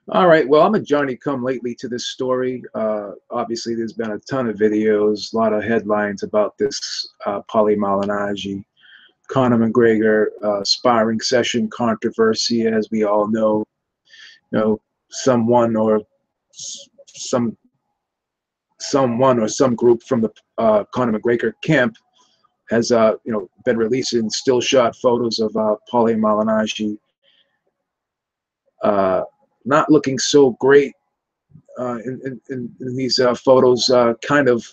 All right. Well, I'm a Johnny come lately to this story. Obviously, there's been a ton of videos, a lot of headlines about this Paulie Malignaggi, Conor McGregor sparring session controversy. As we all know, someone or some someone or some group from the Conor McGregor camp has been releasing still shot photos of Paulie Malignaggi uh, not looking so great in these photos, kind of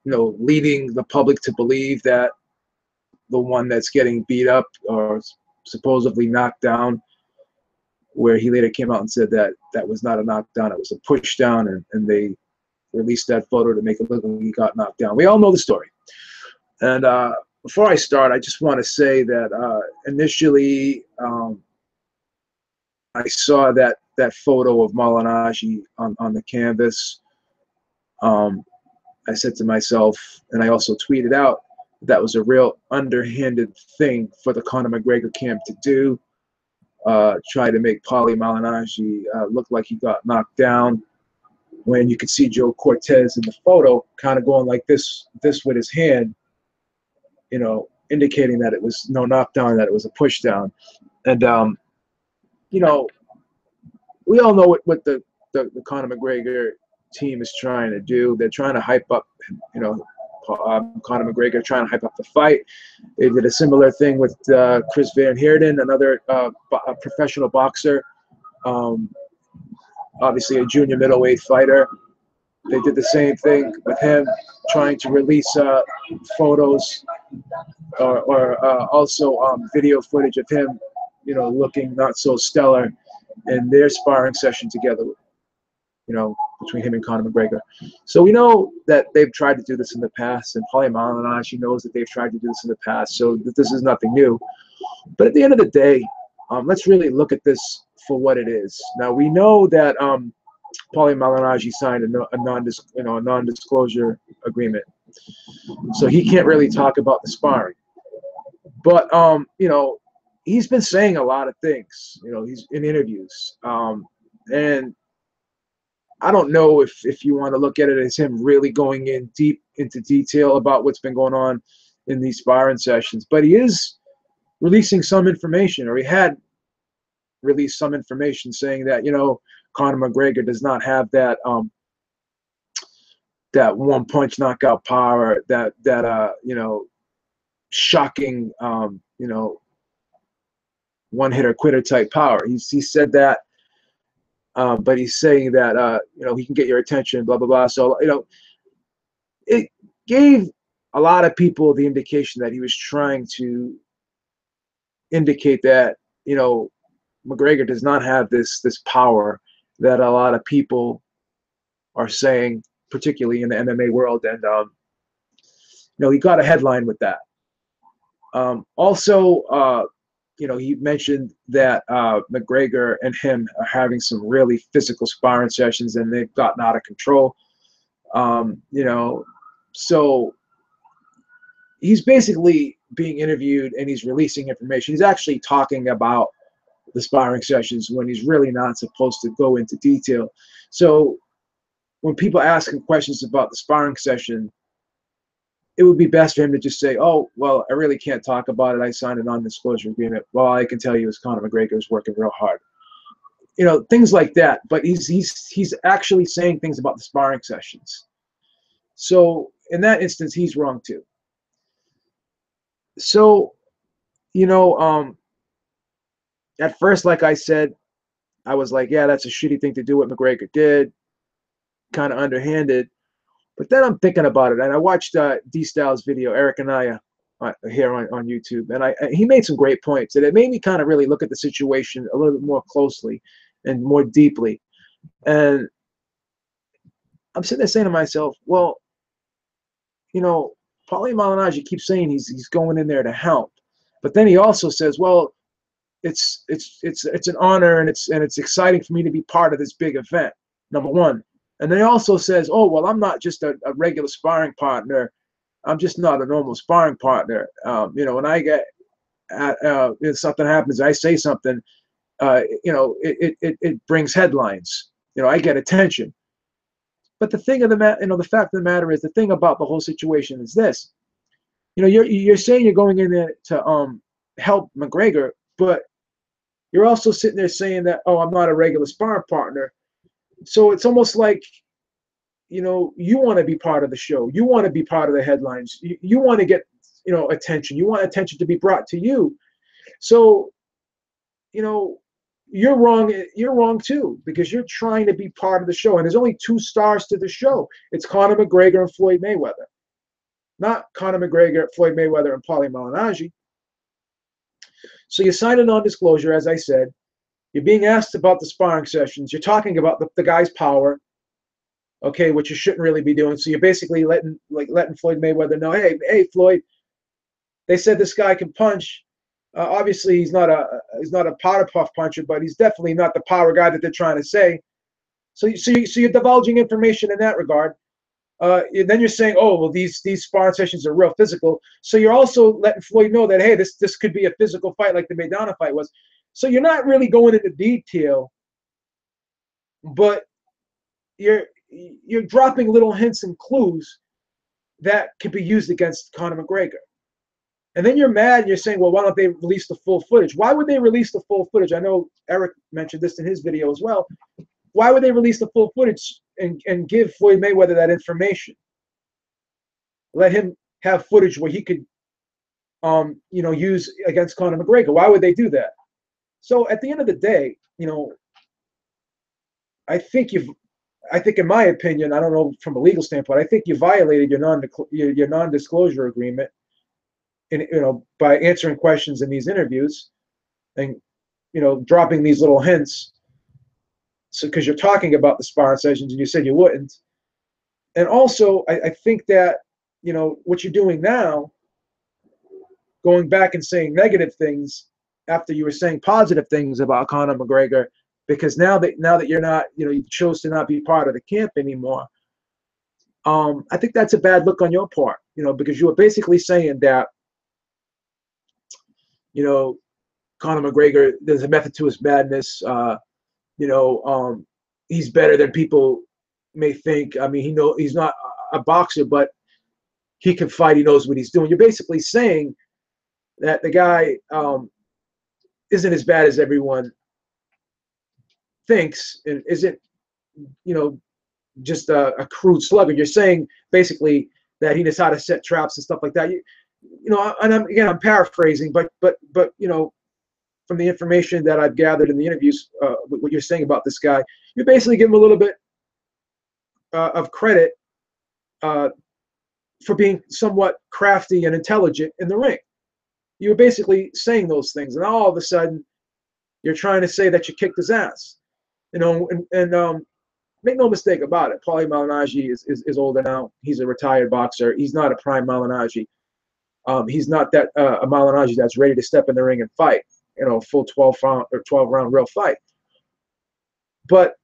leading the public to believe that the one that's getting beat up or supposedly knocked down, where he later came out and said that that was not a knockdown, it was a push down, and they released that photo to make it look like he got knocked down. We all know the story. And before I start, I just want to say that initially I saw that photo of Malignaggi on the canvas. I said to myself, and I also tweeted out, that was a real underhanded thing for the Conor McGregor camp to do. Try to make Paulie Malignaggi look like he got knocked down, when you could see Joe Cortez in the photo kind of going like this with his hand, indicating that it was no knockdown, that it was a push down. And you know, we all know what the Conor McGregor team is trying to do. They're trying to hype up, Conor McGregor, trying to hype up the fight. They did a similar thing with Chris Van Heerden, another professional boxer, obviously a junior middleweight fighter. They did the same thing with him, trying to release photos or also video footage of him, looking not so stellar in their sparring session together, between him and Conor McGregor. So we know that they've tried to do this in the past, and Paulie Malignaggi knows that they've tried to do this in the past, so this is nothing new. But at the end of the day, let's really look at this for what it is. Now, we know that Paulie Malignaggi signed a non-disclosure agreement, so he can't really talk about the sparring. But he's been saying a lot of things. He's in interviews, and I don't know if you want to look at it as him really going in deep into detail about what's been going on in these sparring sessions, but he is releasing some information, or he had released some information saying that Conor McGregor does not have that that one punch knockout power, that shocking one hitter quitter type power. He said that. But he's saying that he can get your attention, blah blah blah. So it gave a lot of people the indication that he was trying to indicate that McGregor does not have this power that a lot of people are saying, particularly in the MMA world. And he got a headline with that. Also, he mentioned that McGregor and him are having some really physical sparring sessions, and they've gotten out of control. So he's basically being interviewed and he's releasing information. He's actually talking about the sparring sessions when he's really not supposed to go into detail. So when people ask him questions about the sparring session, it would be best for him to just say, "Oh, well, I really can't talk about it. I signed a non-disclosure agreement. Well, I can tell you is Conor McGregor is working real hard." Things like that. But he's actually saying things about the sparring sessions. So in that instance, he's wrong too. So, at first, like I said, I was like, yeah, that's a shitty thing to do what McGregor did, kind of underhanded. But then I'm thinking about it, and I watched D-Styles' video, Eric and I, here on YouTube, and he made some great points, and it made me kind of really look at the situation a little bit more closely and more deeply. And I'm sitting there saying to myself, well, Paulie Malignaggi keeps saying he's going in there to help, but then he also says, well, it's an honor and it's exciting for me to be part of this big event, number one. And then he also says, oh, well, I'm not just a regular sparring partner. I'm just not a normal sparring partner. When I get something happens, I say something, it brings headlines. I get attention. But the thing of the the fact of the matter is, the thing about the whole situation is this. You're saying you're going in there to help McGregor, but you're also sitting there saying that, oh, I'm not a regular sparring partner. So it's almost like, you want to be part of the show. You want to be part of the headlines. You want to get, attention. You want attention to be brought to you. So, you're wrong. You're wrong too, because you're trying to be part of the show. And there's only two stars to the show. It's Conor McGregor and Floyd Mayweather. Not Conor McGregor, Floyd Mayweather, and Paulie Malignaggi. So you sign a non-disclosure, as I said. You're being asked about the sparring sessions. You're talking about the guy's power, okay, which you shouldn't really be doing. So you're basically letting Floyd Mayweather know, hey, Floyd, they said this guy can punch. Obviously, he's not a powder puff puncher, but he's definitely not the power guy that they're trying to say. So you're divulging information in that regard. Then you're saying, oh, well, these sparring sessions are real physical. So you're also letting Floyd know that, hey, this could be a physical fight like the Maidana fight was. So you're not really going into detail, but you're dropping little hints and clues that could be used against Conor McGregor. And then you're mad and you're saying, well, why don't they release the full footage? Why would they release the full footage? I know Eric mentioned this in his video as well. Why would they release the full footage and give Floyd Mayweather that information? Let him have footage where he could, use against Conor McGregor. Why would they do that? So at the end of the day, I think in my opinion, I don't know from a legal standpoint, I think you violated your non-disclosure agreement, by answering questions in these interviews, and dropping these little hints. So because you're talking about the sparring sessions and you said you wouldn't, and also I think that what you're doing now, going back and saying negative things after you were saying positive things about Conor McGregor, because now that you're not, you chose to not be part of the camp anymore. I think that's a bad look on your part, because you were basically saying that, Conor McGregor, there's a method to his madness. He's better than people may think. I mean, he's not a boxer, but he can fight. He knows what he's doing. You're basically saying that the guy isn't as bad as everyone thinks, and isn't, just a crude slugger. You're saying basically that he knows how to set traps and stuff like that. And I'm paraphrasing, but from the information that I've gathered in the interviews, what you're saying about this guy, you basically give him a little bit of credit for being somewhat crafty and intelligent in the ring. You were basically saying those things, and all of a sudden, you're trying to say that you kicked his ass. And make no mistake about it, Paulie Malignaggi is older now. He's a retired boxer. He's not a prime Malignaggi. He's not that a Malignaggi that's ready to step in the ring and fight, full 12 round real fight. But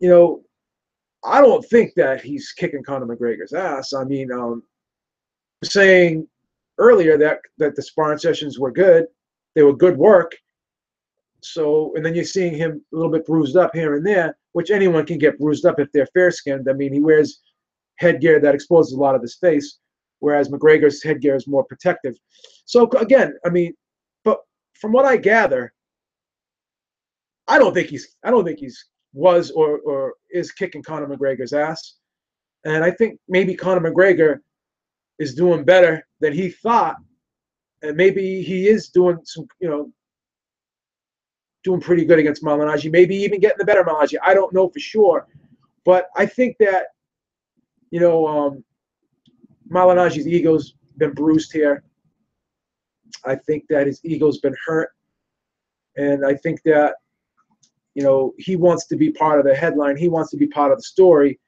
I don't think that he's kicking Conor McGregor's ass. I mean, saying earlier that the sparring sessions were good, they were good work. So, and then you're seeing him a little bit bruised up here and there, which anyone can get bruised up if they're fair-skinned. I mean, he wears headgear that exposes a lot of his face, whereas McGregor's headgear is more protective. So again, I mean, but from what I gather, I don't think he's was or is kicking Conor McGregor's ass, and I think maybe Conor McGregor is doing better than he thought, and maybe he is doing some, doing pretty good against Malignaggi, maybe even getting the better Malignaggi. I don't know for sure, but I think that Malignaggi's ego's been bruised here. I think that his ego's been hurt, and I think that he wants to be part of the headline. He wants to be part of the story,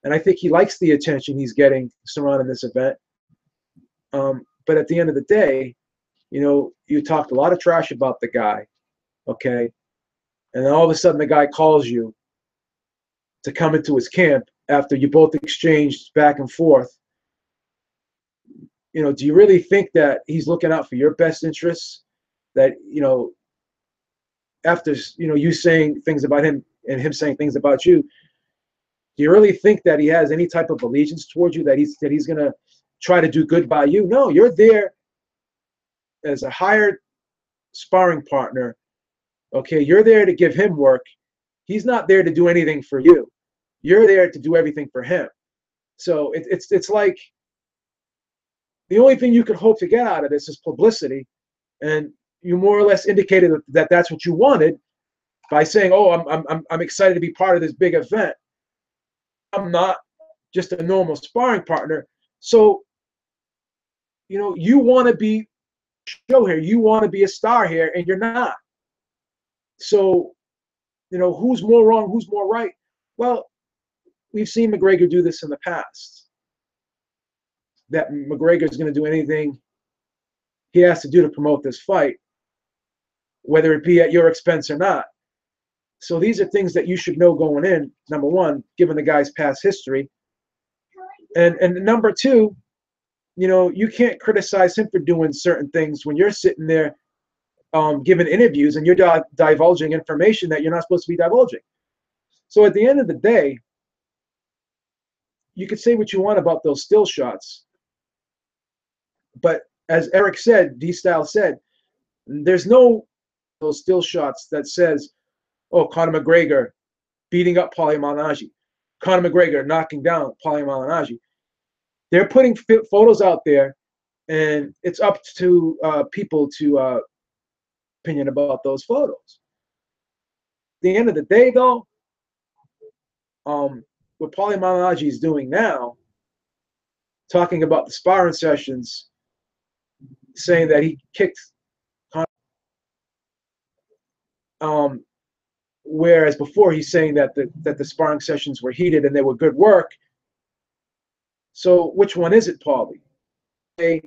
and I think he likes the attention he's getting surrounding this event. But at the end of the day, you talked a lot of trash about the guy, okay? And then all of a sudden the guy calls you to come into his camp after you both exchanged back and forth. Do you really think that he's looking out for your best interests? That, after you saying things about him and him saying things about you, do you really think that he has any type of allegiance towards you, that he's gonna try to do good by you? No, you're there as a hired sparring partner. Okay, you're there to give him work. He's not there to do anything for you. You're there to do everything for him. So it's like the only thing you could hope to get out of this is publicity, and you more or less indicated that that's what you wanted by saying, "Oh, I'm excited to be part of this big event. I'm not just a normal sparring partner." So you want to be show here. You want to be a star here, and you're not. So who's more wrong? Who's more right? Well, we've seen McGregor do this in the past. That McGregor is going to do anything he has to do to promote this fight, whether it be at your expense or not. So these are things that you should know going in, number one, given the guy's past history. And number two, you can't criticize him for doing certain things when you're sitting there giving interviews and you're divulging information that you're not supposed to be divulging. So at the end of the day, you could say what you want about those still shots. But as Eric said, D-Style said, there's no those still shots that says, oh, Conor McGregor beating up Paulie Malignaggi, Conor McGregor knocking down Paulie Malignaggi. They're putting photos out there, and it's up to people to opinion about those photos. At the end of the day, though, what Paulie Malignaggi is doing now, talking about the sparring sessions, saying that he kicked whereas before he's saying that the sparring sessions were heated and they were good work. So which one is it, Paulie? I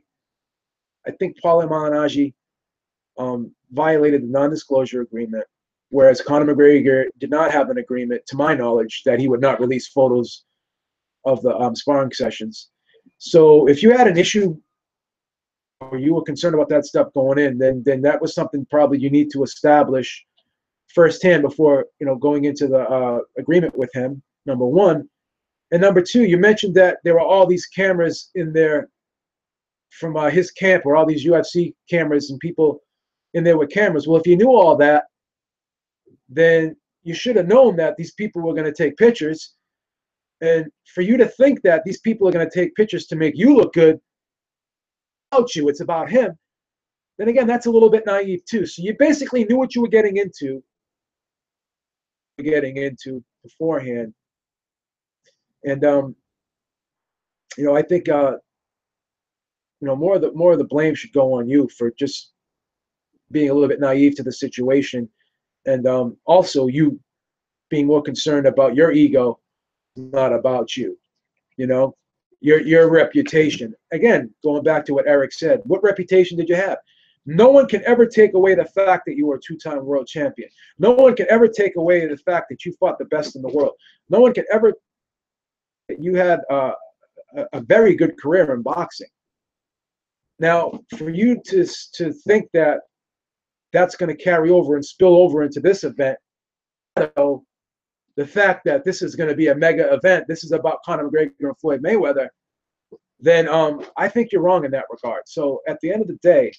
think Paulie Malignaggi violated the non-disclosure agreement, whereas Conor McGregor did not have an agreement, to my knowledge, that he would not release photos of the sparring sessions. So if you had an issue or you were concerned about that stuff going in, then that was something probably you need to establish firsthand before going into the agreement with him, number one. And number two, you mentioned that there were all these cameras in there from his camp, or all these UFC cameras and people in there with cameras. Well, if you knew all that, then you should have known that these people were going to take pictures. And for you to think that these people are going to take pictures to make you look good, about you, it's about him, then again, that's a little bit naive too. So you basically knew what you were getting into beforehand. And I think more of the blame should go on you for just being a little bit naive to the situation, and also you being more concerned about your ego, not about you. Your reputation. Again, going back to what Eric said, what reputation did you have? No one can ever take away the fact that you were a two-time world champion. No one can ever take away the fact that you fought the best in the world. No one can ever. You had a very good career in boxing. Now, for you to think that that's going to carry over and spill over into this event, the fact that this is going to be a mega event, this is about Conor McGregor and Floyd Mayweather, then I think you're wrong in that regard. So at the end of the day,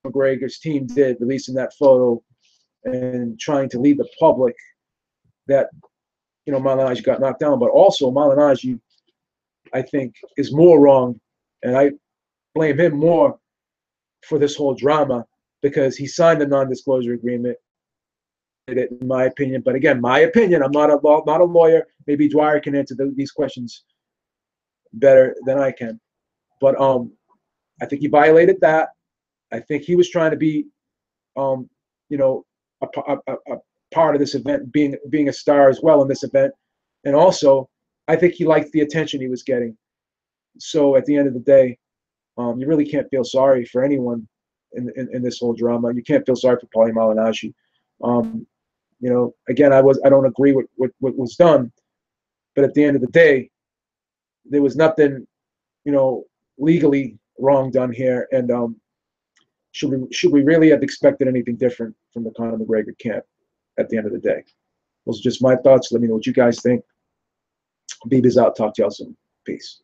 McGregor's team did, releasing that photo and trying to lead the public that Malignaggi got knocked down, but also Malignaggi, I think, is more wrong, and I blame him more for this whole drama because he signed the non-disclosure agreement. In my opinion, but again, my opinion. I'm not a lawyer. Maybe Dwyer can answer these questions better than I can. But I think he violated that. I think he was trying to be, a part of this event, being a star as well in this event, and also I think he liked the attention he was getting. So at the end of the day, you really can't feel sorry for anyone in this whole drama. You can't feel sorry for Paulie Malignaggi. Again, I don't agree with what was done, but at the end of the day, there was nothing, legally wrong done here, and Should we really have expected anything different from the Conor McGregor camp at the end of the day? Those are just my thoughts. Let me know what you guys think. Beeb is out. Talk to y'all soon. Peace.